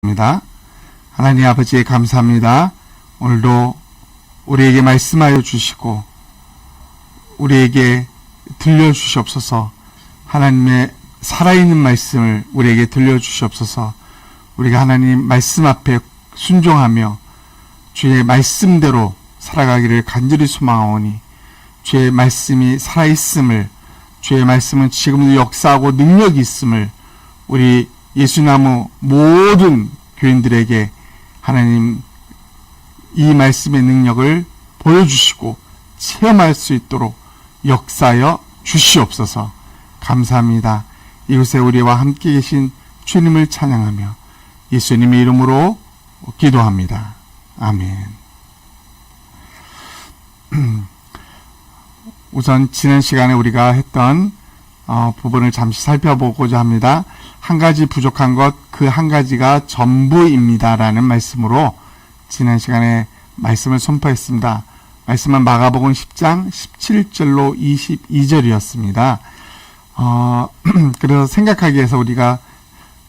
입니다. 하나님 아버지 감사합니다. 오늘도 우리에게 말씀하여 주시고 우리에게 들려주시옵소서. 하나님의 살아있는 말씀을 우리에게 들려주시옵소서. 우리가 하나님 말씀 앞에 순종하며 주의 말씀대로 살아가기를 간절히 소망하오니 주의 말씀이 살아있음을, 주의 말씀은 지금도 역사하고 능력이 있음을 우리 예수나무 모든 교인들에게 하나님 이 말씀의 능력을 보여주시고 체험할 수 있도록 역사하여 주시옵소서. 감사합니다. 이곳에 우리와 함께 계신 주님을 찬양하며 예수님의 이름으로 기도합니다. 아멘. 우선 지난 시간에 우리가 했던 부분을 잠시 살펴보고자 합니다. 한 가지 부족한 것, 그 한 가지가 전부입니다. 라는 말씀으로 지난 시간에 말씀을 선포했습니다. 말씀은 마가복음 10장 17절로 22절이었습니다. 그래서 생각하기 위해서 우리가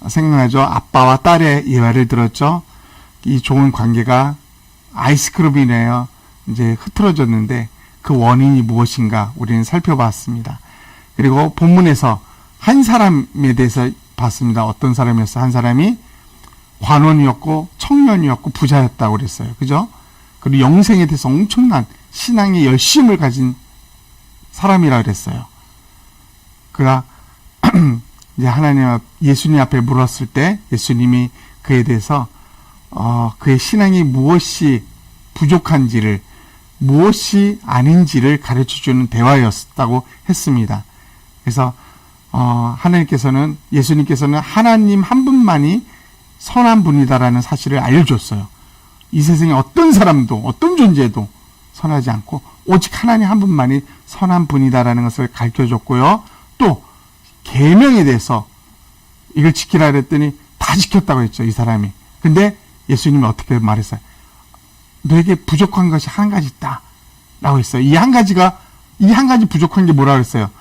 생각하죠. 아빠와 딸의 예화를 들었죠. 이 좋은 관계가 아이스크림이네요. 이제 흐트러졌는데 그 원인이 무엇인가 우리는 살펴봤습니다. 그리고 본문에서 한 사람에 대해서 봤습니다. 어떤 사람이었어요? 한 사람이 관원이었고 청년이었고 부자였다고 그랬어요. 그죠? 그리고 영생에 대해서 엄청난 신앙의 열심을 가진 사람이라 그랬어요. 그가 이제 예수님 앞에 물었을 때 예수님이 그에 대해서 그의 신앙이 무엇이 부족한지를, 무엇이 아닌지를 가르쳐주는 대화였다고 했습니다. 그래서 예수님께서는 하나님 한 분만이 선한 분이다라는 사실을 알려줬어요. 이 세상에 어떤 사람도 어떤 존재도 선하지 않고 오직 하나님 한 분만이 선한 분이다라는 것을 가르쳐줬고요. 또 계명에 대해서 이걸 지키라 그랬더니 다 지켰다고 했죠. 이 사람이. 근데 예수님이 어떻게 말했어요? 너에게 부족한 것이 한 가지 있다 라고 했어요. 이 한 가지 부족한 게 뭐라고 했어요?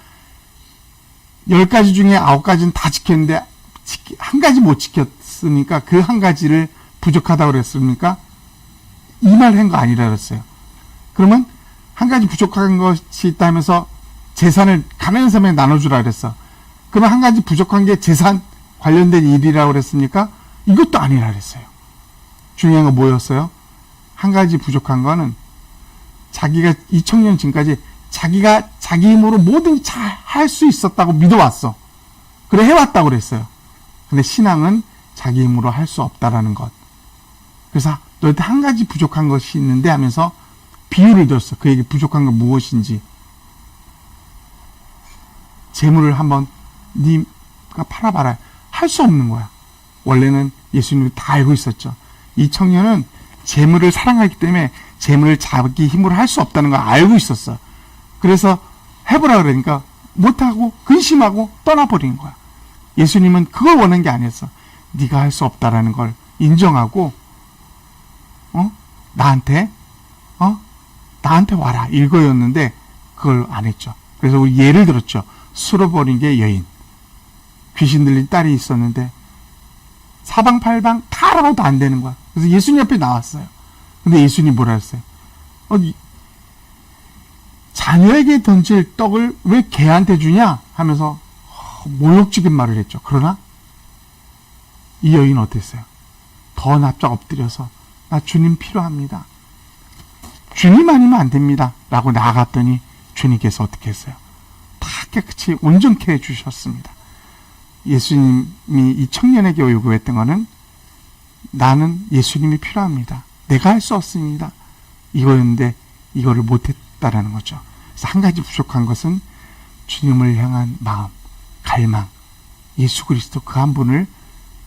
10가지 중에 9가지는 다 지켰는데 한 가지 못 지켰으니까 그 한 가지를 부족하다고 그랬습니까? 이 말 한 거 아니라 그랬어요. 그러면 한 가지 부족한 것이 있다면서 재산을 가난한 사람에게 나눠주라 그랬어. 그러면 한 가지 부족한 게 재산 관련된 일이라고 그랬습니까? 이것도 아니라 그랬어요. 중요한 건 뭐였어요? 한 가지 부족한 거는 자기가 2000년 지금까지 자기가 자기 힘으로 뭐든지 잘 할 수 있었다고 믿어왔어. 그래 해왔다고 그랬어요. 근데 신앙은 자기 힘으로 할 수 없다라는 것. 그래서 너한테 한 가지 부족한 것이 있는데 하면서 비유를 들었어. 그에게 부족한 건 무엇인지. 재물을 한번 네가 팔아봐라. 할 수 없는 거야. 원래는 예수님이 다 알고 있었죠. 이 청년은 재물을 사랑하기 때문에 재물을 자기 힘으로 할 수 없다는 걸 알고 있었어. 그래서 해보라 그러니까 못하고 근심하고 떠나버린 거야. 예수님은 그걸 원한 게 아니었어. 네가 할 수 없다라는 걸 인정하고 나한테 와라 이거였는데 그걸 안 했죠. 그래서 우리 예를 들었죠. 쓸어버린 게 여인, 귀신 들린 딸이 있었는데 사방팔방 다 알아봐도 안 되는 거야. 그래서 예수님 앞에 나왔어요. 근데 예수님 뭐라 했어요? 자녀에게 던질 떡을 왜 개한테 주냐? 하면서 모욕적인 말을 했죠. 그러나 이 여인은 어땠어요? 더 납작 엎드려서 나 주님 필요합니다. 주님 아니면 안 됩니다. 라고 나아갔더니 주님께서 어떻게 했어요? 다 깨끗이 온전케 해주셨습니다. 예수님이 이 청년에게 요구했던 것은 나는 예수님이 필요합니다. 내가 할 수 없습니다. 이거였는데 이거를 못했다라는 거죠. 그래서 한 가지 부족한 것은 주님을 향한 마음, 갈망, 예수 그리스도 그 한 분을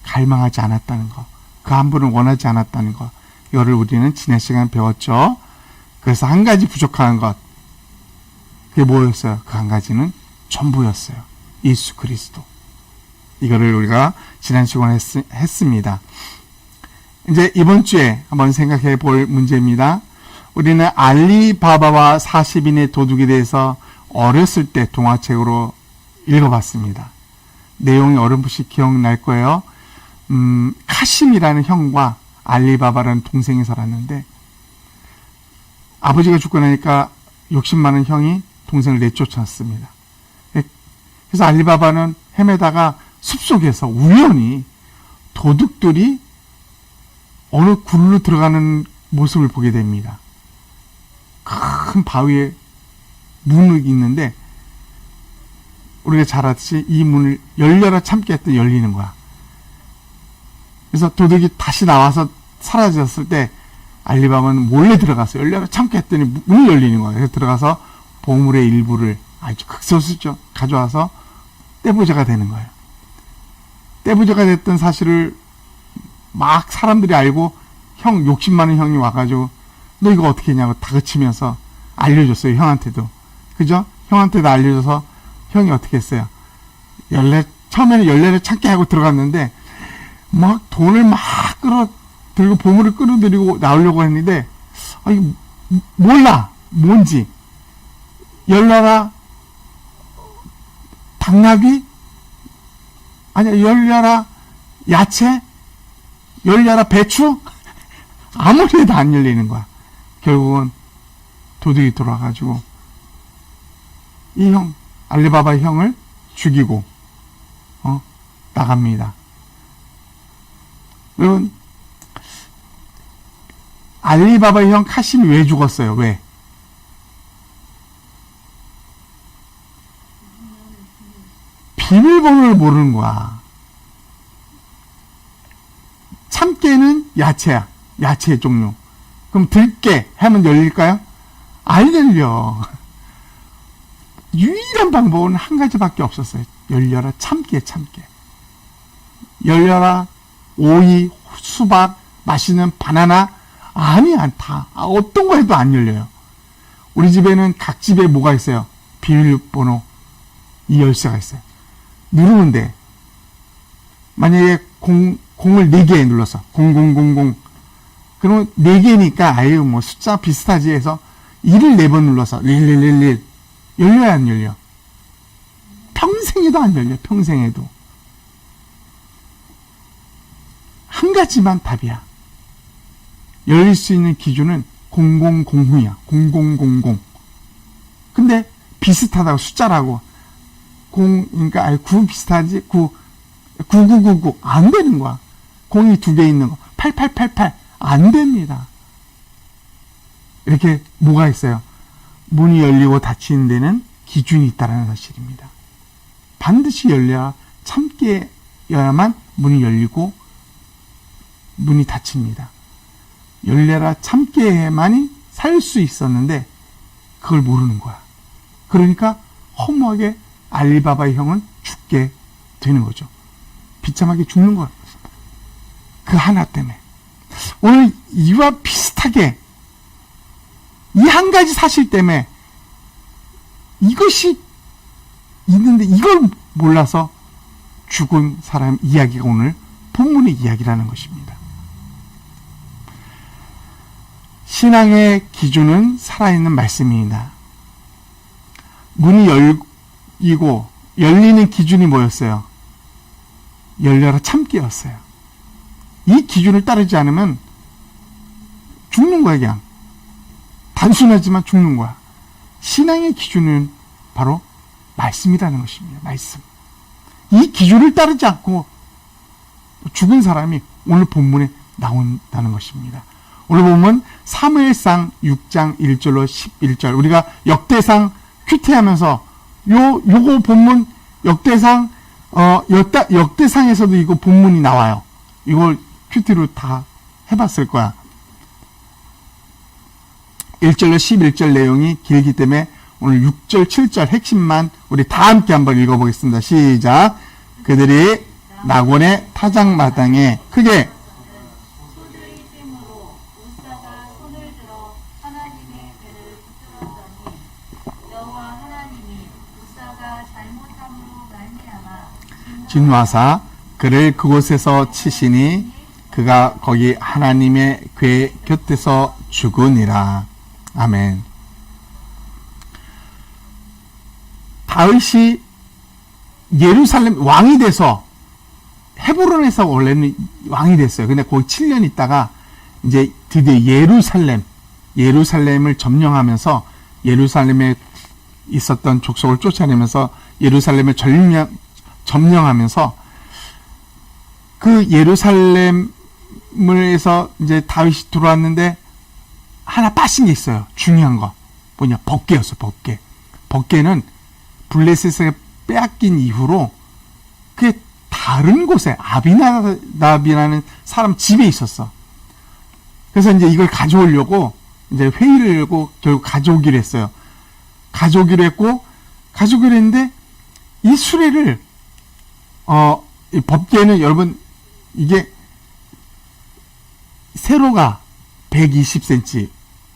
갈망하지 않았다는 것, 그 한 분을 원하지 않았다는 것, 이거를 우리는 지난 시간에 배웠죠. 그래서 한 가지 부족한 것, 그게 뭐였어요? 그 한 가지는 전부였어요. 예수 그리스도. 이거를 우리가 지난 시간에 했습니다. 이제 이번 주에 한번 생각해 볼 문제입니다. 우리는 알리바바와 40인의 도둑에 대해서 어렸을 때 동화책으로 읽어봤습니다. 내용이 어렴풋이 기억날 거예요. 카심이라는 형과 알리바바라는 동생이 살았는데, 아버지가 죽고 나니까 욕심 많은 형이 동생을 내쫓았습니다. 그래서 알리바바는 헤매다가 숲속에서 우연히 도둑들이 어느 굴로 들어가는 모습을 보게 됩니다. 큰 바위에 문이 있는데, 우리가 잘 알듯이 이 문을 열려라 참게 했더니 열리는 거야. 그래서 도둑이 다시 나와서 사라졌을 때 알리바바는 몰래 들어가서 열려라 참게 했더니 문이 열리는 거야. 그래서 들어가서 보물의 일부를 아주 극소수죠 가져와서 떼부자가 되는 거예요. 떼부자가 됐던 사실을 막 사람들이 알고 형, 욕심 많은 형이 와가지고 너 이거 어떻게 했냐고 다그치면서 알려줬어요. 형한테도. 그죠? 형한테도 알려줘서 형이 어떻게 했어요? 처음에는 열쇠를 찾게 하고 들어갔는데 막 돈을 막 들고 보물을 끌어들이고 나오려고 했는데 이거 몰라. 뭔지. 열려라 당나귀? 아니야, 열려라 야채? 열려라 배추? 아무리 해도 안 열리는 거야. 결국은 도둑이 들어와가지고 이 형, 알리바바 형을 죽이고 나갑니다. 여러분, 알리바바 형 카심이 왜 죽었어요? 왜? 비밀번호를 모르는 거야. 참깨는 야채야. 야채 종류. 그럼 들깨 하면 열릴까요? 안 열려. 유일한 방법은 한 가지밖에 없었어요. 열려라 참깨. 열려라 오이, 수박, 맛있는 바나나. 아니야, 다. 어떤 거 해도 안 열려요. 우리 집에는 각 집에 뭐가 있어요? 비밀번호 이 열쇠가 있어요. 누르면 돼. 만약에 공을 4개 눌렀어. 0000. 그러면 4개니까 아유 뭐 숫자 비슷하지 해서 1을 4번 눌러서 1111 열려야 안 열려? 평생에도 안 열려. 평생에도. 한 가지만 답이야. 열릴 수 있는 기준은 0000이야. 0000. 근데 비슷하다고 숫자라고 그러니까 9 비슷하지? 9999 안 되는 거야. 0이 2개 있는 거. 8888 안 됩니다. 이렇게 뭐가 있어요? 문이 열리고 닫히는 데는 기준이 있다는 사실입니다. 반드시 열려야 참깨여야만 문이 열리고 문이 닫힙니다. 열려라 참깨만이 살 수 있었는데 그걸 모르는 거야. 그러니까 허무하게 알리바바의 형은 죽게 되는 거죠. 비참하게 죽는 거야. 그 하나 때문에. 오늘 이와 비슷하게 이 한 가지 사실 때문에 이것이 있는데 이걸 몰라서 죽은 사람 이야기가 오늘 본문의 이야기라는 것입니다. 신앙의 기준은 살아있는 말씀입니다. 문이 열리고 열리는 기준이 뭐였어요? 열려라 참깨였어요. 이 기준을 따르지 않으면 죽는 거야. 그냥 단순하지만 죽는 거야. 신앙의 기준은 바로 말씀이라는 것입니다. 말씀. 이 기준을 따르지 않고 죽은 사람이 오늘 본문에 나온다는 것입니다. 오늘 보면 사무엘상 6장 1절로 11절 우리가 역대상 큐티하면서 요거 본문 역대상 역대상에서도 이거 본문이 나와요. 이걸 큐티로 다 해봤을 거야. 1절로 11절 내용이 길기 때문에 오늘 6절, 7절 핵심만 우리 다 함께 한번 읽어보겠습니다. 시작. 그들이 낙원의 타작마당에 크게 진화사 그를 그곳에서 치시니 그가 거기 하나님의 궤 곁에서 죽으니라. 아멘. 다윗이 예루살렘 왕이 돼서 헤브론에서 원래는 왕이 됐어요. 근데 거기 7년 있다가 이제 드디어 예루살렘을 점령하면서 예루살렘에 있었던 족속을 쫓아내면서 예루살렘을 점령하면서 그 예루살렘에서 이제 다윗이 들어왔는데 하나 빠진 게 있어요. 중요한 거. 뭐냐? 법궤였어, 법궤. 법궤는 블레셋에 빼앗긴 이후로 그게 다른 곳에 아비나답이라는 사람 집에 있었어. 그래서 이제 이걸 가져오려고 이제 회의를 열고 결국 가져오기로 했어요. 가져오기로 했는데 이 수레를 이 법궤는 여러분 이게 세로가 120cm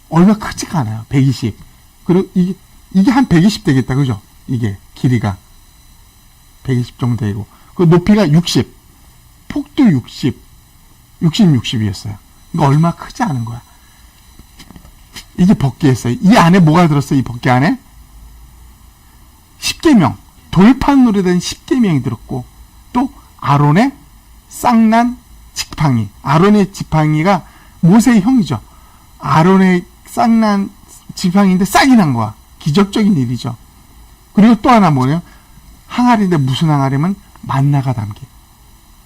얼마 크지가 않아요. 120. 그리고 이게 한 120 되겠다. 그죠? 이게 길이가 120 정도 되고 그 높이가 60. 폭도 60. 60이었어요. 이거 얼마 크지 않은 거야. 이게 법궤였어요. 이 안에 뭐가 들었어요? 이 법궤 안에 10계명, 돌판으로 된 10계명이 들었고 또 아론의 쌍난 지팡이. 아론의 지팡이가 모세의 형이죠. 아론의 쌍난 지팡이인데 싹이 난 거야. 기적적인 일이죠. 그리고 또 하나 뭐예요? 항아리인데 무슨 항아리면 만나가 담긴.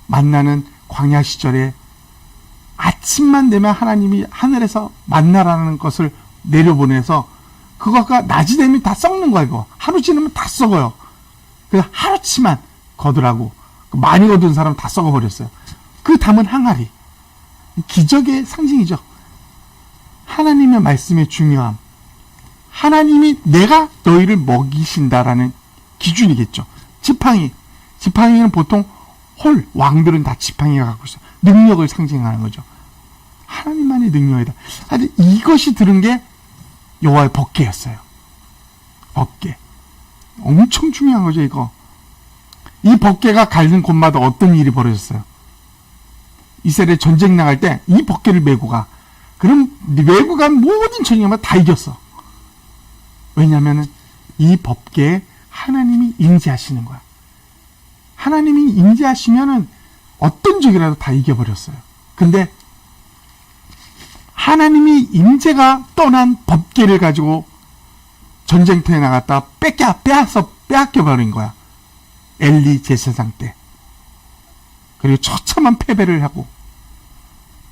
만나는 광야 시절에 아침만 되면 하나님이 하늘에서 만나라는 것을 내려보내서 그거가 낮이 되면 다 썩는 거야. 이거 하루 지나면 다 썩어요. 그래서 하루치만 거두라고 많이 거둔 사람 다 썩어버렸어요. 그 담은 항아리 기적의 상징이죠. 하나님의 말씀의 중요함. 하나님이 내가 너희를 먹이신다라는 기준이겠죠. 지팡이는 보통 왕들은 다 지팡이가 갖고 있어요. 능력을 상징하는 거죠. 하나님만의 능력이다. 하여튼 이것이 들은 게 여호와의 법궤였어요. 법궤. 엄청 중요한 거죠, 이거. 이 법궤가 갈린 곳마다 어떤 일이 벌어졌어요. 이스라엘 전쟁 나갈 때 이 법궤를 메고 가. 그럼 메고 간 모든 전쟁마다 다 이겼어. 왜냐하면 이 법궤에 하나님이 임재하시는 거야. 하나님이 임재하시면은 어떤 적이라도 다 이겨버렸어요. 근데 하나님이 임재가 떠난 법궤를 가지고 전쟁터에 나갔다 빼앗겨버린 거야. 엘리 제사장 때. 그리고 처참한 패배를 하고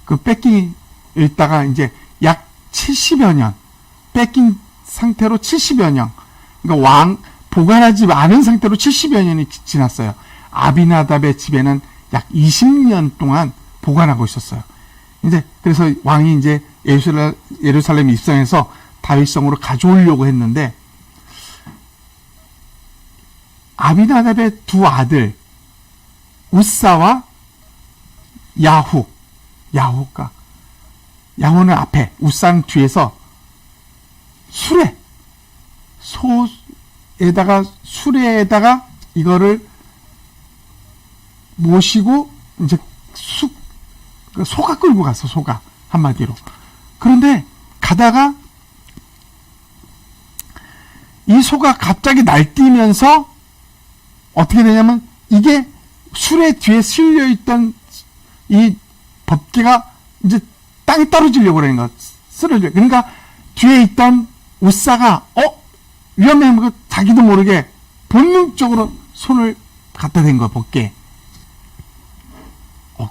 그 뺏긴 있다가 이제 약 70여 년 뺏긴 상태로 70여 년 그러니까 보관하지 않은 상태로 70여 년이 지났어요. 아비나답의 집에는 약 20년 동안 보관하고 있었어요. 이제 그래서 왕이 이제 예루살렘 입성해서 다윗성으로 가져오려고 했는데 아비나답의 두 아들 우사와 야후는 앞에 우상 뒤에서 수레에다가 이거를 모시고 이제 소가 끌고 갔어. 소가 한마디로. 그런데 가다가 이 소가 갑자기 날뛰면서 어떻게 되냐면 이게 수레 뒤에 실려있던 이 법궤가 이제 땅에 떨어지려고 그러는 거야. 쓰러져. 그러니까 뒤에 있던 우사가 위험해. 자기도 모르게 본능적으로 손을 갖다 댄 거야. 법궤에.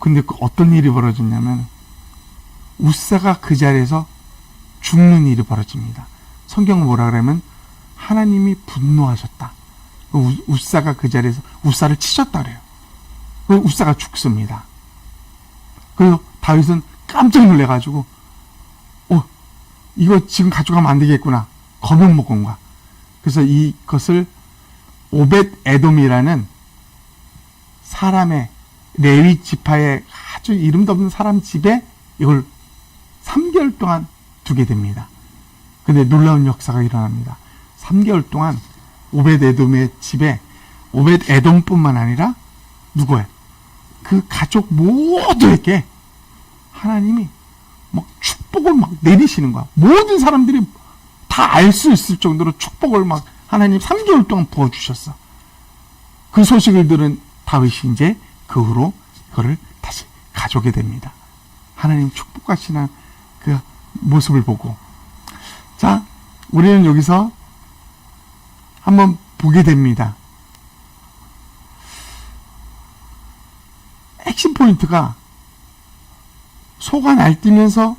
근데 어떤 일이 벌어졌냐면 우사가 그 자리에서 죽는 일이 벌어집니다. 성경은 뭐라 그러면 하나님이 분노하셨다. 우사가 그 자리에서 우사를 치셨다 그래요. 우사가 죽습니다. 그래서 다윗은 깜짝 놀래가지고 이거 지금 가져가면 안 되겠구나. 겁을 먹은 거야. 그래서 이것을 오벳 에돔이라는 사람의 레위 지파의 아주 이름도 없는 사람 집에 이걸 3개월 동안 두게 됩니다. 근데 놀라운 역사가 일어납니다. 3개월 동안 오벳 에돔의 집에 오벳 에돔뿐만 아니라 누구예요? 그 가족 모두에게 하나님이 막 축복을 막 내리시는 거야. 모든 사람들이 다 알 수 있을 정도로 축복을 막 하나님 3개월 동안 부어주셨어. 그 소식을 들은 다윗이 이제 그 후로 그거를 다시 가져오게 됩니다. 하나님 축복하시는 그 모습을 보고. 자, 우리는 여기서 한번 보게 됩니다. 핵심 포인트가 소가 날뛰면서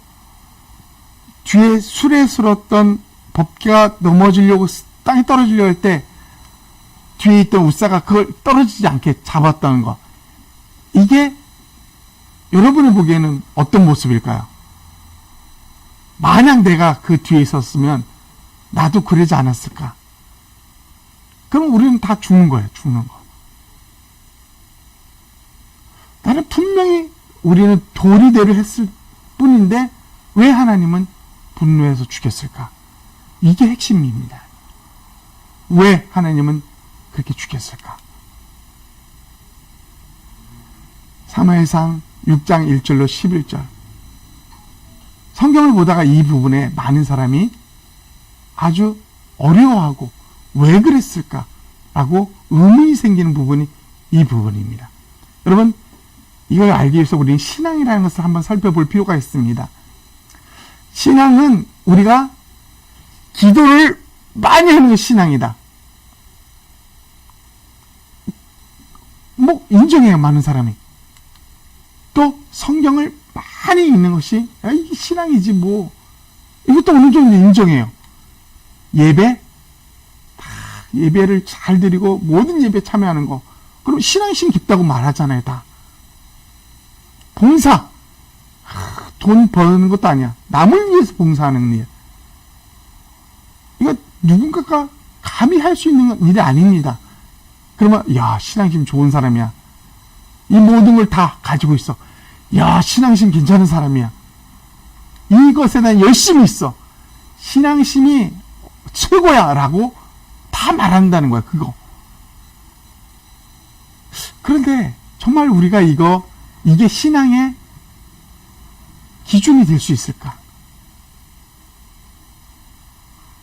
뒤에 수레스러웠던 법궤가 넘어지려고 땅에 떨어지려고 할 때 뒤에 있던 우사가 그걸 떨어지지 않게 잡았다는 거. 이게 여러분이 보기에는 어떤 모습일까요? 만약 내가 그 뒤에 있었으면 나도 그러지 않았을까? 그럼 우리는 다 죽는 거예요. 죽는 거. 나는 분명히 우리는 도리대로 했을 뿐인데 왜 하나님은 분노해서 죽였을까? 이게 핵심입니다. 왜 하나님은 그렇게 죽였을까? 사무엘상 6장 1절로 11절. 성경을 보다가 이 부분에 많은 사람이 아주 어려워하고 왜 그랬을까라고 의문이 생기는 부분이 이 부분입니다. 여러분, 이걸 알기 위해서 우리는 신앙이라는 것을 한번 살펴볼 필요가 있습니다. 신앙은 우리가 기도를 많이 하는 게 신앙이다. 뭐 인정해요, 많은 사람이. 또 성경을 많이 읽는 것이 이게 신앙이지 뭐. 이것도 어느 정도 인정해요. 예배를 잘 드리고 모든 예배에 참여하는 거. 그럼 신앙심 깊다고 말하잖아요, 다. 봉사. 돈 버는 것도 아니야. 남을 위해서 봉사하는 일. 이거 누군가가 감히 할 수 있는 일이 아닙니다. 그러면 야, 신앙심 좋은 사람이야. 이 모든 걸 다 가지고 있어. 야, 신앙심 괜찮은 사람이야. 이것에 대한 열심이 있어. 신앙심이 최고야 라고 다 말한다는 거야, 그거. 그런데 정말 우리가 이게 신앙의 기준이 될 수 있을까?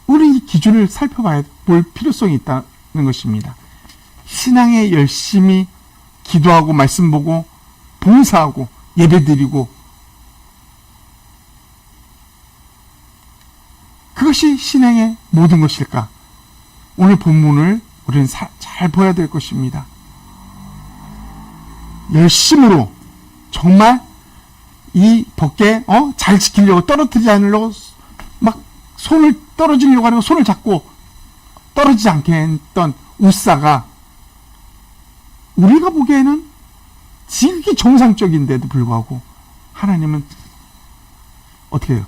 우리 이 기준을 볼 필요성이 있다는 것입니다. 신앙에 열심히 기도하고 말씀 보고 봉사하고 예배드리고 그것이 신앙의 모든 것일까? 오늘 본문을 우리는 잘 봐야 될 것입니다. 열심으로 정말 이 법궤 잘 지키려고 떨어뜨리지 않으려고 막 손을 떨어지려고 하려고 손을 잡고 떨어지지 않게 했던 우사가 우리가 보기에는 지극히 정상적인데도 불구하고 하나님은 어떻게 해요?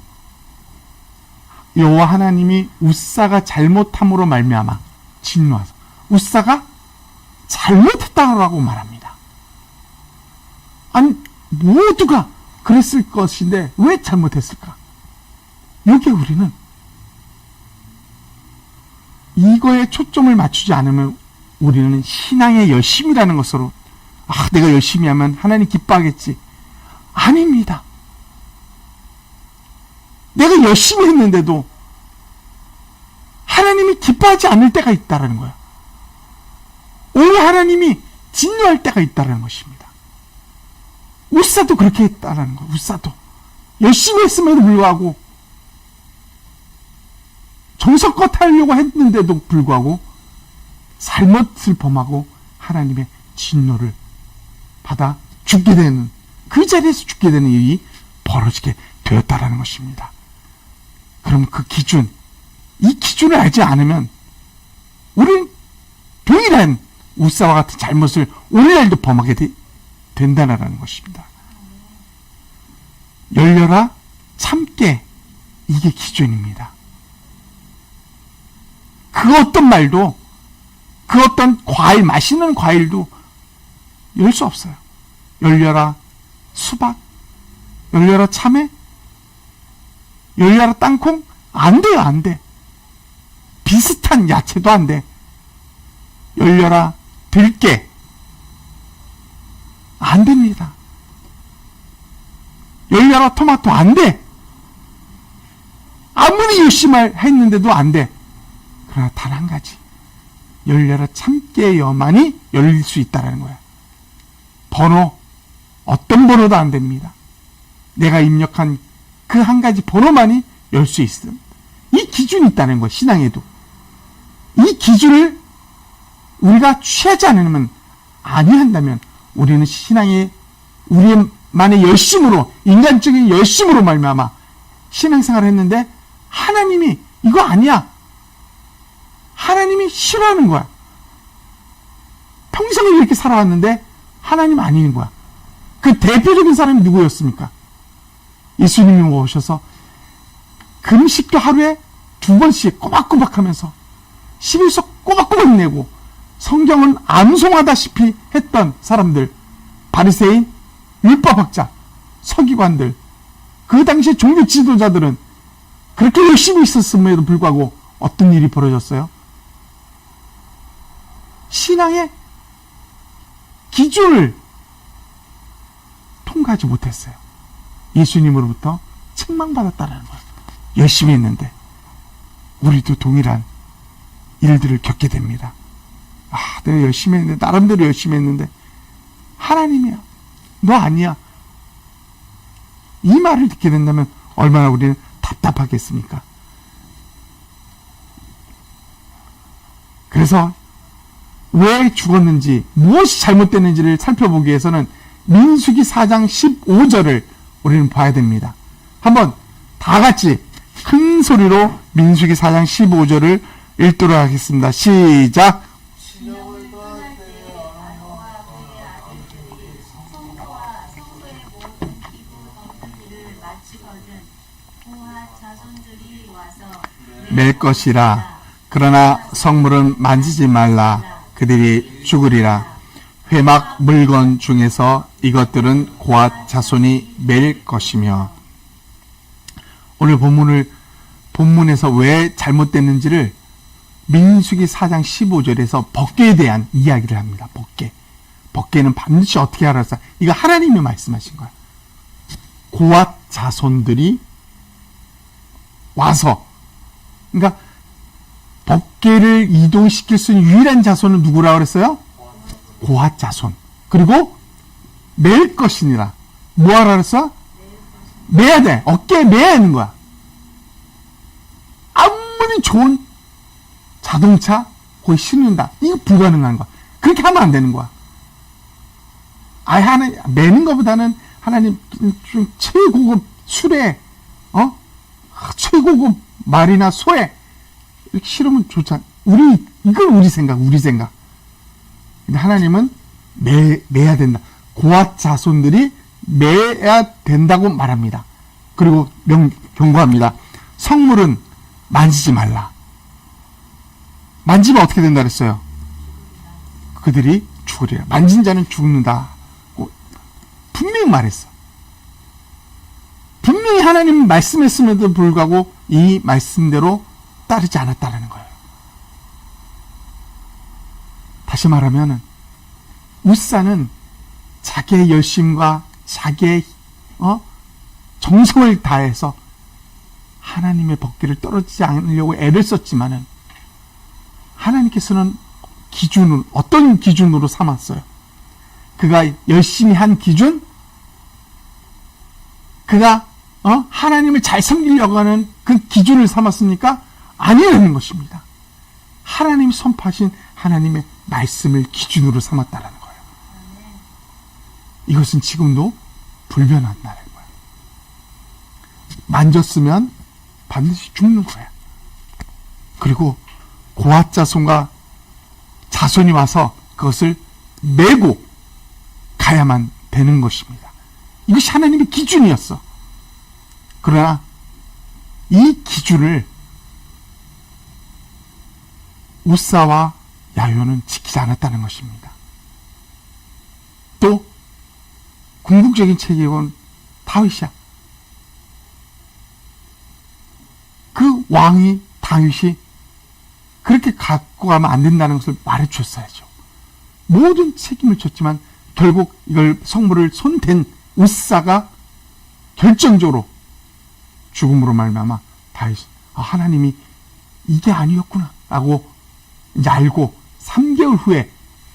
여호와 하나님이 우사가 잘못함으로 말미암아 진노하사 우사가 잘못했다라고 말합니다. 아니 모두가 그랬을 것인데 왜 잘못했을까? 여기에 우리는 이거에 초점을 맞추지 않으면 우리는 신앙의 열심이라는 것으로 내가 열심히 하면 하나님 기뻐하겠지. 아닙니다. 내가 열심히 했는데도 하나님이 기뻐하지 않을 때가 있다는 거야. 오히려 하나님이 진노할 때가 있다는 것입니다. 우사도 그렇게 했다는 거야. 우사도 열심히 했음에도 불구하고 정성껏 하려고 했는데도 불구하고 잘못을 범하고 하나님의 진노를 받아 죽게 되는 그 자리에서 죽게 되는 일이 벌어지게 되었다라는 것입니다. 그럼 그 기준, 이 기준을 알지 않으면 우리는 동일한 우사와 같은 잘못을 오늘날도 범하게 된다는 것입니다. 열려라 참게, 이게 기준입니다. 그 어떤 말도, 그 어떤 과일, 맛있는 과일도 열 수 없어요. 열려라 수박, 열려라 참외, 열려라 땅콩, 안 돼요, 안 돼. 비슷한 야채도 안 돼. 열려라 들깨, 안 됩니다. 열려라 토마토, 안 돼. 아무리 열심히 했는데도 안 돼. 그러나 단 한 가지, 열려라 참깨여만이 열릴 수 있다는 거야. 번호 어떤 번호도 안 됩니다. 내가 입력한 그 한 가지 번호만이 열 수 있음. 이 기준이 있다는 거예요. 신앙에도. 이 기준을 우리가 취하지 않으면, 아니한다면 우리는 신앙에 우리만의 열심으로, 인간적인 열심으로 말미암아 신앙생활을 했는데 하나님이 이거 아니야. 하나님이 싫어하는 거야. 평생을 이렇게 살아왔는데 하나님 아닌 거야. 그 대표적인 사람이 누구였습니까? 예수님이 오셔서 금식도 하루에 2번씩 꼬박꼬박 하면서 11서 꼬박꼬박 내고 성경은 암송하다시피 했던 사람들, 바리새인, 율법학자, 서기관들, 그 당시에 종교 지도자들은 그렇게 열심히 있었음에도 불구하고 어떤 일이 벌어졌어요? 신앙의 기준을 통과하지 못했어요. 예수님으로부터 책망받았다는 거예요. 열심히 했는데 우리도 동일한 일들을 겪게 됩니다. 내가 열심히 했는데, 나름대로 열심히 했는데 하나님이야, 너 아니야, 이 말을 듣게 된다면 얼마나 우리는 답답하겠습니까? 그래서 왜 죽었는지, 무엇이 잘못됐는지를 살펴보기 위해서는 민수기 4장 15절을 우리는 봐야 됩니다. 한번 다 같이 큰 소리로 민수기 4장 15절을 읽도록 하겠습니다. 시작! 맬 것이라. 그러나 성물은 만지지 말라. 그들이 죽으리라. 회막 물건 중에서 이것들은 고앗 자손이 맬 것이며. 오늘 본문에서 왜 잘못됐는지를 민수기 4장 15절에서 법궤에 대한 이야기를 합니다. 법궤는 반드시 어떻게 알았어? 이거 하나님이 말씀하신 거야. 고앗 자손들이 와서, 그러니까 법궤를 이동시킬 수 있는 유일한 자손은 누구라고 그랬어요? 고앗 자손. 그리고 맬 것이니라. 뭐하라 그랬어? 매야 돼. 어깨에 매야 하는 거야. 아무리 좋은 자동차 거기 신는다. 이거 불가능한 거야. 그렇게 하면 안 되는 거야. 하나님 매는 것보다는 하나님 좀 최고급 술에, 최고급 말이나 소에 이렇게 실으면 좋잖아. 이건 우리 생각. 근데 하나님은 매야 된다. 고앗 자손들이 매야 된다고 말합니다. 그리고 경고합니다. 성물은 만지지 말라. 만지면 어떻게 된다 그랬어요? 그들이 죽으리라. 만진 자는 죽는다고 분명히 말했어. 분명히 하나님 말씀했음에도 불구하고 이 말씀대로 따르지 않았다는 거예요. 다시 말하면 웃사는 자기의 열심과 자기의 정성을 다해서 하나님의 법궤를 떨어지지 않으려고 애를 썼지만은 하나님께서는 어떤 기준으로 삼았어요? 그가 열심히 한 기준? 그가 하나님을 잘 섬기려고 하는 그 기준을 삼았습니까? 아니라는 것입니다. 하나님이 선포하신 하나님의 말씀을 기준으로 삼았다는 거예요. 이것은 지금도 불변한다는 거예요. 만졌으면 반드시 죽는 거예요. 그리고 고앗 자손과 자손이 와서 그것을 메고 가야만 되는 것입니다. 이것이 하나님의 기준이었어. 그러나 이 기준을 웃사와 야요는 지키지 않았다는 것입니다. 또 궁극적인 책임은 다윗이야. 그 왕이 다윗이 그렇게 갖고 가면 안 된다는 것을 말해줬어야죠. 모든 책임을 졌지만 결국 이걸 성물을 손댄 웃사가 결정적으로 죽음으로 말미암아 다윗이 하나님이 이게 아니었구나 라고 이제 알고 3개월 후에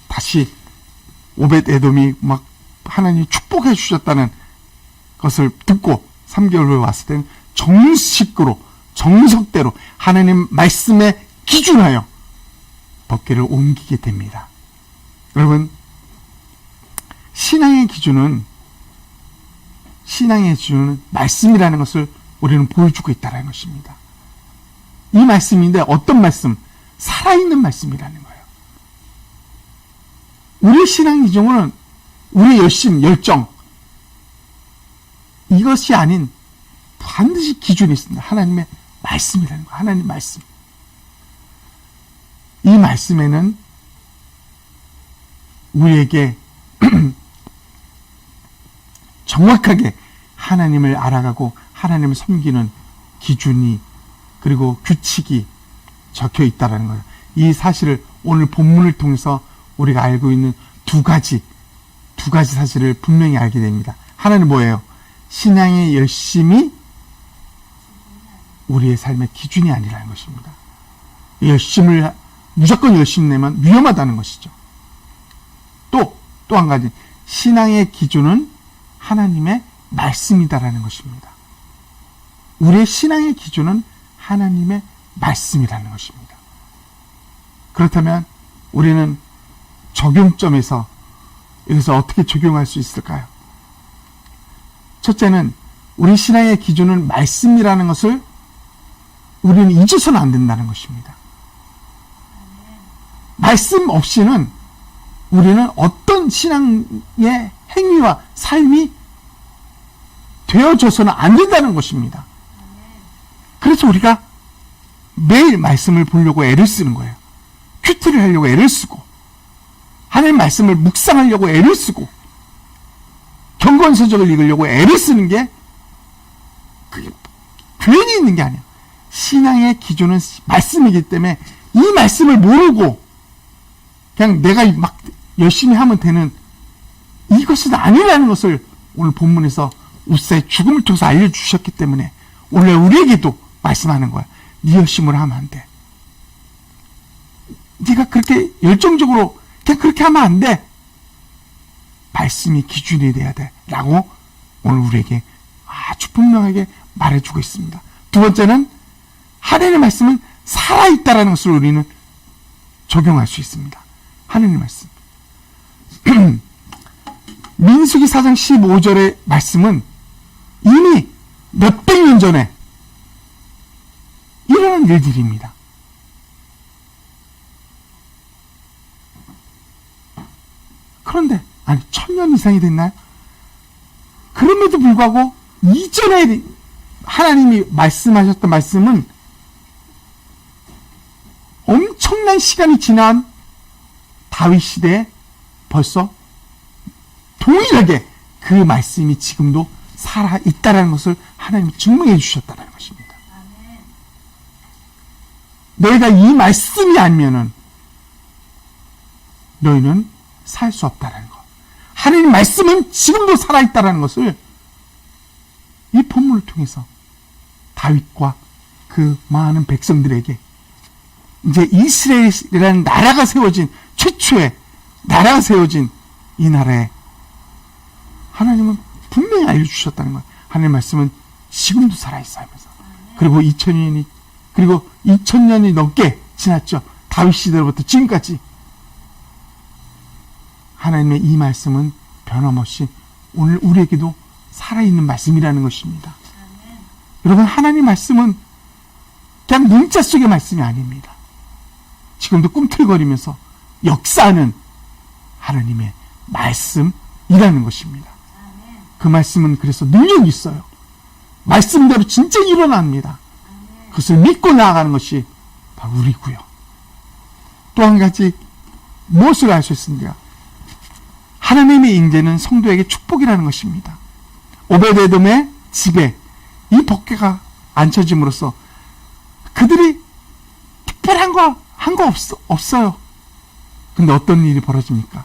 다시 오벳 에돔이 막 하나님이 축복해 주셨다는 것을 듣고 3개월 후에 왔을 때는 정식으로 정석대로 하나님 말씀에 기준하여 법궤를 옮기게 됩니다. 여러분, 신앙의 기준은 말씀이라는 것을 우리는 보여주고 있다는 것입니다. 이 말씀인데 어떤 말씀? 살아있는 말씀이라는 거예요. 우리의 신앙 기준은 우리의 열심, 열정, 이것이 아닌 반드시 기준이 있습니다. 하나님의 말씀이라는 거예요. 하나님 말씀. 이 말씀에는 우리에게 정확하게 하나님을 알아가고 하나님을 섬기는 기준이 그리고 규칙이 적혀 있다는 거예요. 이 사실을 오늘 본문을 통해서 우리가 알고 있는 두 가지 사실을 분명히 알게 됩니다. 하나는 뭐예요? 신앙의 열심이 우리의 삶의 기준이 아니라는 것입니다. 열심을 무조건 열심 내면 위험하다는 것이죠. 또 한 가지, 신앙의 기준은 하나님의 말씀이다라는 것입니다. 우리의 신앙의 기준은 하나님의 말씀이라는 것입니다. 그렇다면 우리는 적용점에서 여기서 어떻게 적용할 수 있을까요? 첫째는 우리 신앙의 기준은 말씀이라는 것을 우리는 잊어서는 안 된다는 것입니다. 말씀 없이는 우리는 어떤 신앙의 행위와 삶이 되어져서는 안 된다는 것입니다. 그래서 우리가 매일 말씀을 보려고 애를 쓰는 거예요. 큐티를 하려고 애를 쓰고 하나님 말씀을 묵상하려고 애를 쓰고 경건서적을 읽으려고 애를 쓰는 게 그게 괜히 있는 게 아니에요. 신앙의 기준은 말씀이기 때문에 이 말씀을 모르고 그냥 내가 막 열심히 하면 되는 이것은 아니라는 것을 오늘 본문에서 우사의 죽음을 통해서 알려주셨기 때문에 오늘 우리에게도 말씀하는 거야. 네 열심으로 하면 안 돼. 네가 그렇게 열정적으로 그냥 그렇게 하면 안 돼. 말씀이 기준이 돼야 돼. 라고 오늘 우리에게 아주 분명하게 말해주고 있습니다. 두 번째는 하나님의 말씀은 살아있다라는 것을 우리는 적용할 수 있습니다. 하나님의 말씀. 민수기 4장 15절의 말씀은 이미 몇백 년 전에 일어난 일들입니다. 그런데 아니 1000년 이상이 됐나요? 그럼에도 불구하고 이전에 하나님이 말씀하셨던 말씀은 엄청난 시간이 지난 다윗 시대에 벌써 동일하게 그 말씀이 지금도 살아있다는 것을 하나님이 증명해 주셨다는 것입니다. 너희가 이 말씀이 아니면은 너희는 살 수 없다는 것. 하나님 말씀은 지금도 살아있다는 것을 이 본문을 통해서 다윗과 그 많은 백성들에게 이제 이스라엘이라는 나라가 세워진 최초의 나라가 세워진 이 나라에 하나님은 분명히 알려주셨다는 거예요. 하나님의 말씀은 지금도 살아있어 하면서. 그리고 2000년이 넘게 지났죠. 다윗 시대로부터 지금까지. 하나님의 이 말씀은 변함없이 오늘 우리에게도 살아있는 말씀이라는 것입니다. 여러분, 하나님 말씀은 그냥 문자 속의 말씀이 아닙니다. 지금도 꿈틀거리면서 역사하는 하나님의 말씀이라는 것입니다. 그 말씀은 그래서 능력이 있어요. 말씀대로 진짜 일어납니다. 그것을 믿고 나아가는 것이 바로 우리고요. 또 한 가지 무엇을 알 수 있습니까? 하나님의 임재는 성도에게 축복이라는 것입니다. 오베데돔의 집에 이 법궤가 앉혀짐으로써 그들이 특별한 거 한 거 없어요. 근데 어떤 일이 벌어집니까?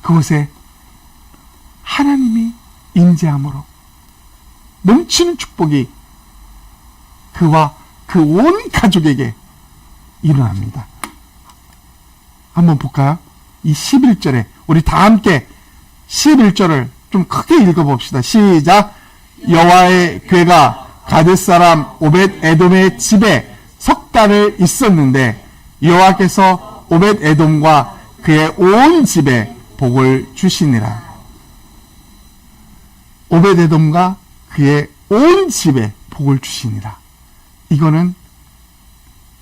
그곳에 하나님이 임재함으로 넘치는 축복이 그와 그 온 가족에게 일어납니다. 한번 볼까요? 이 11절에 우리 다 함께 11절을 좀 크게 읽어봅시다. 시작. 여호와의 궤가 가드 사람 오벳 에돔의 집에 석 달을 있었는데 여호와께서 오벳 에돔과 그의 온 집에 복을 주시니라. 오벳 에돔과 그의 온 집에 복을 주시니라. 이거는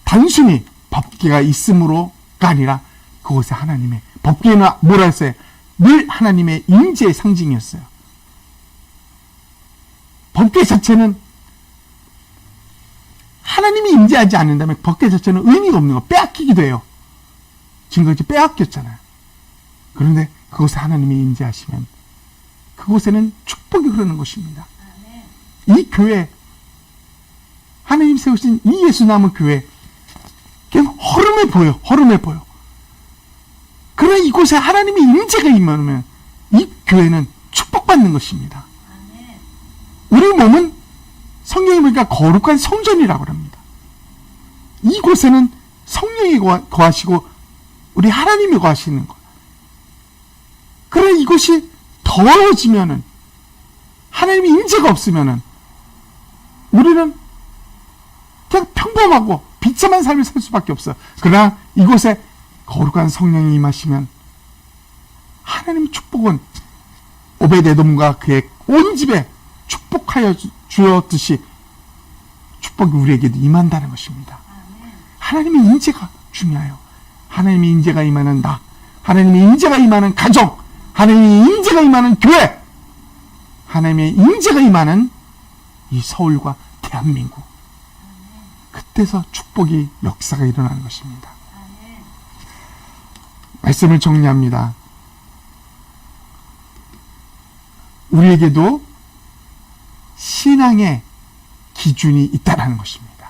단순히 법궤가 있음으로가 아니라 그곳에 하나님의, 법궤는 뭐라 했어요? 늘 하나님의 임재의 상징이었어요. 법궤 자체는 하나님이 임재하지 않는다면 법궤 자체는 의미가 없는 거, 빼앗기기도 해요. 지금까지 빼앗겼잖아요. 그런데 그곳에 하나님이 임재하시면 그곳에는 축복이 흐르는 것입니다. 이 교회, 하나님 세우신 이 예수나무 교회, 그냥 허름해 보여, 허름해 보여. 그러나 이곳에 하나님의 임재가 임하면 이 교회는 축복받는 것입니다. 우리 몸은 성경에 보니까 거룩한 성전이라고 합니다. 이곳에는 성령이 거하시고 우리 하나님이 거하시는 것. 그러나 이곳이 더러워지면은, 하나님의 임재가 없으면은 우리는 그냥 평범하고 비참한 삶을 살 수밖에 없어요. 그러나 이곳에 거룩한 성령이 임하시면 하나님의 축복은 오벳에돔과 그의 온 집에 축복하여 주었듯이 축복이 우리에게도 임한다는 것입니다. 하나님의 임재가 중요해요. 하나님의 임재가 임하는 나, 하나님의 임재가 임하는 가정, 하나님의 임재가 임하는 교회, 하나님의 임재가 임하는 이 서울과 대한민국, 그때서 축복이, 역사가 일어나는 것입니다. 말씀을 정리합니다. 우리에게도 신앙의 기준이 있다는 것입니다.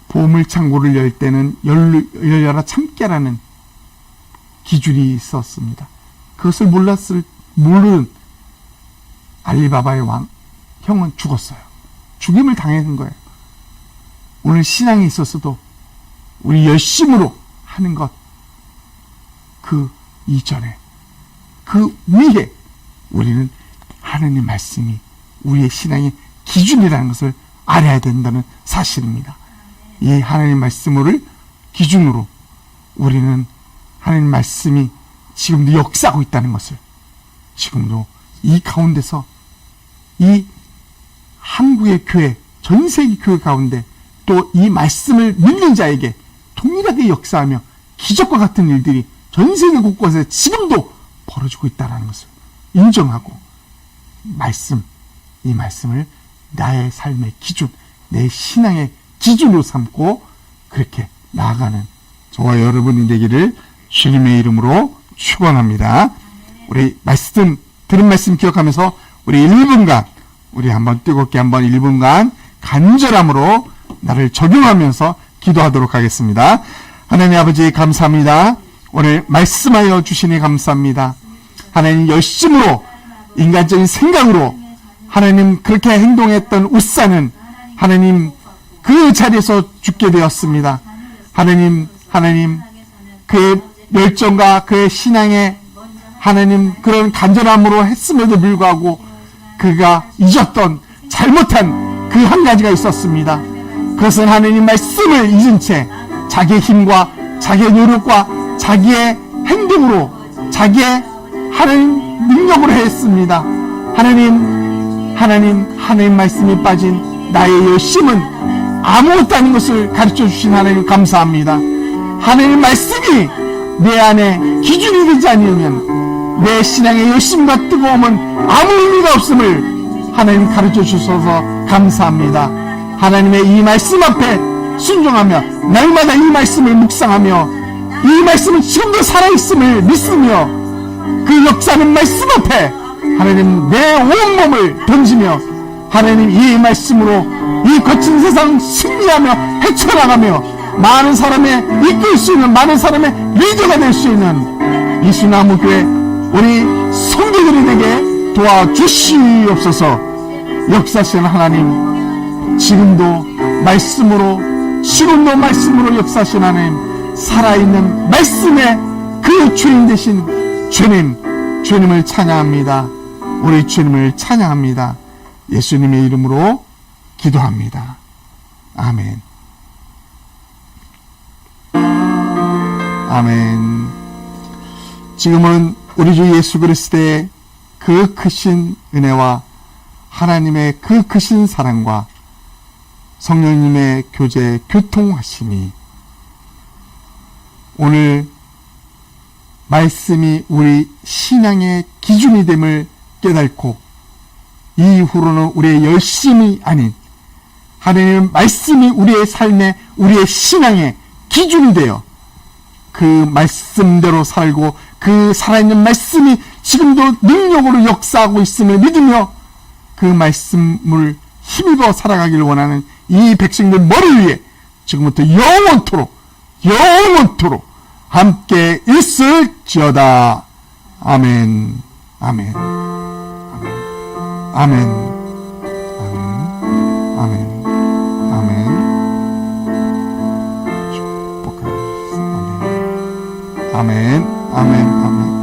보물창고를 열 때는 열려라 참깨라는 기준이 있었습니다. 그것을 모르는 알리바바의 형은 죽었어요. 죽임을 당하는 거예요. 오늘 신앙에 있어서도 우리 열심으로 하는 것, 그 이전에, 그 위에 우리는 하나님 말씀이 우리의 신앙의 기준이라는 것을 알아야 된다는 사실입니다. 이 하나님 말씀을 기준으로 우리는 하나님 말씀이 지금도 역사하고 있다는 것을, 지금도 이 가운데서 이 한국의 교회, 전 세계 교회 가운데 또 이 말씀을 믿는 자에게 동일하게 역사하며 기적과 같은 일들이 전 세계 곳곳에 지금도 벌어지고 있다는 것을 인정하고, 이 말씀을 나의 삶의 기준, 내 신앙의 기준으로 삼고 그렇게 나아가는 저와 여러분이 되기를 주님의 이름으로 축원합니다. 우리 들은 말씀 기억하면서 우리 1분간, 우리 한번 뜨겁게 한번 1분간 간절함으로 나를 적용하면서 기도하도록 하겠습니다. 하나님 아버지 감사합니다. 오늘 말씀하여 주시니 감사합니다. 하나님 열심으로, 인간적인 생각으로 하나님 그렇게 행동했던 웃사는 하나님 그 자리에서 죽게 되었습니다. 하나님 그의 열정과 그의 신앙에 하나님 그런 간절함으로 했음에도 불구하고 그가 잊었던, 잘못한 그 한 가지가 있었습니다. 그것은 하나님 말씀을 잊은 채 자기의 힘과 자기의 노력과 자기의 행동으로, 자기의 하나님 능력으로 했습니다. 하나님 말씀이 빠진 나의 열심은 아무것도 아닌 것을 가르쳐 주신 하나님 감사합니다. 하나님 말씀이 내 안에 기준이 되지 않으면 내 신앙의 열심과 뜨거움은 아무 의미가 없음을 하나님 가르쳐 주셔서 감사합니다. 하나님의 이 말씀 앞에 순종하며 날마다 이 말씀을 묵상하며 이 말씀은 지금도 살아있음을 믿으며 그 역사는 말씀 앞에 하나님 내 온몸을 던지며 하나님 이 말씀으로 이 거친 세상 승리하며 헤쳐나가며 많은 사람의 이끌 수 있는, 많은 사람의 리더가 될 수 있는 이수나무교회 우리 성도들이 되게 도와주시옵소서. 역사하시는 하나님, 지금도 말씀으로 역사하시는 하나님, 살아있는 말씀의 그 주인 되신 주님, 주님을 찬양합니다. 우리 주님을 찬양합니다. 예수님의 이름으로 기도합니다. 아멘. 아멘. 지금은 우리 주 예수 그리스도의 그 크신 은혜와 하나님의 그 크신 사랑과 성령님의 교제, 교통하심이 오늘 말씀이 우리 신앙의 기준이 됨을 깨닫고 이후로는 우리의 열심이 아닌 하나님의 말씀이 우리의 삶의, 우리의 신앙의 기준이 되어 그 말씀대로 살고 그 살아있는 말씀이 지금도 능력으로 역사하고 있음을 믿으며 그 말씀을 힘입어 살아가기를 원하는 이 백성들 머리 위에 지금부터 영원토록 함께 있을지어다. 아멘. 아멘. 아멘. 아멘. 아멘. 아멘. 축복하겠습니다. 아멘. 아멘. 아멘.